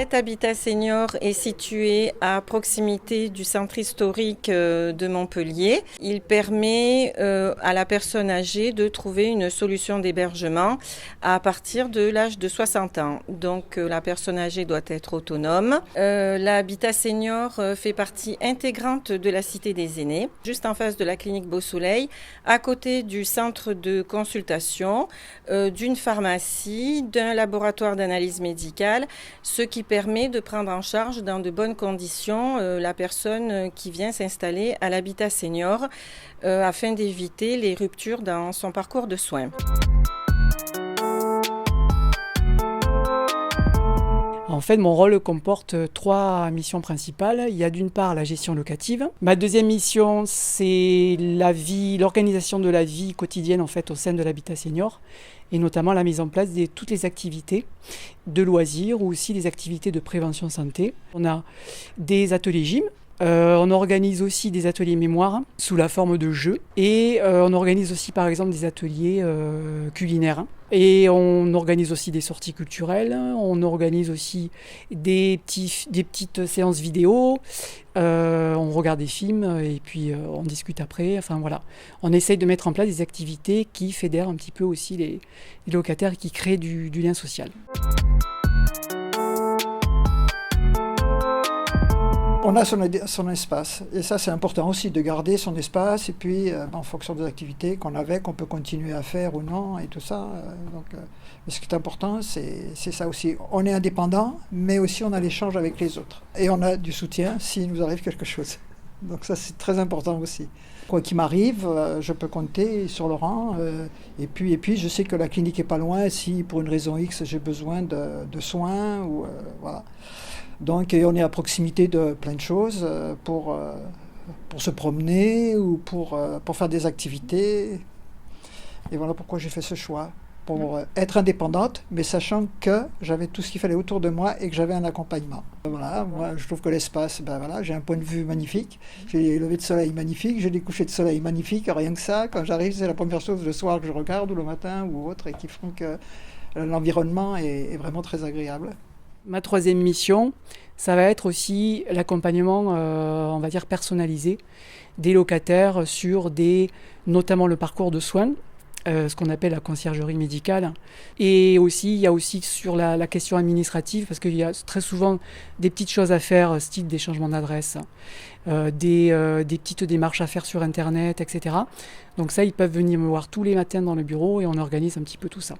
Cet habitat senior est situé à proximité du centre historique de Montpellier. Il permet à la personne âgée de trouver une solution d'hébergement à partir de l'âge de 60 ans. Donc la personne âgée doit être autonome. L'habitat senior fait partie intégrante de la Cité des Aînés, juste en face de la clinique Beau-Soleil, à côté du centre de consultation, d'une pharmacie, d'un laboratoire d'analyse médicale, ce qui permet de prendre en charge dans de bonnes conditions la personne qui vient s'installer à l'habitat senior afin d'éviter les ruptures dans son parcours de soins. En fait, mon rôle comporte 3 missions principales. Il y a d'une part la gestion locative. Ma deuxième mission, c'est l'organisation de la vie quotidienne en fait, au sein de l'habitat senior, et notamment la mise en place de toutes les activités de loisirs ou aussi des activités de prévention santé. On a des ateliers gym. On organise aussi des ateliers mémoire sous la forme de jeux et on organise aussi par exemple des ateliers culinaires. Et on organise aussi des sorties culturelles, on organise aussi des petites séances vidéo, on regarde des films et puis on discute après. Enfin voilà, on essaye de mettre en place des activités qui fédèrent un petit peu aussi les locataires et qui créent du lien social. On a son espace et ça c'est important aussi de garder son espace et puis en fonction des activités qu'on peut continuer à faire ou non et tout ça. Mais ce qui est important c'est ça aussi. On est indépendant mais aussi on a l'échange avec les autres et on a du soutien s'il nous arrive quelque chose. Donc ça c'est très important aussi. Quoi qu'il m'arrive, je peux compter sur Laurent et puis je sais que la clinique est pas loin si pour une raison X j'ai besoin de soins ou voilà. Donc on est à proximité de plein de choses pour se promener ou pour faire des activités. Et voilà pourquoi j'ai fait ce choix. Pour être indépendante, mais sachant que j'avais tout ce qu'il fallait autour de moi et que j'avais un accompagnement. Voilà, moi je trouve que l'espace, j'ai un point de vue magnifique. J'ai les levées de soleil magnifiques, j'ai des couchers de soleil magnifiques. Rien que ça, quand j'arrive, c'est la première chose le soir que je regarde ou le matin ou autre et qui font que l'environnement est vraiment très agréable. Ma troisième mission, ça va être aussi l'accompagnement, on va dire personnalisé, des locataires sur notamment le parcours de soins, ce qu'on appelle la conciergerie médicale. Et aussi, il y a aussi sur la question administrative, parce qu'il y a très souvent des petites choses à faire, style des changements d'adresse, des petites démarches à faire sur Internet, etc. Donc ça, ils peuvent venir me voir tous les matins dans le bureau et on organise un petit peu tout ça.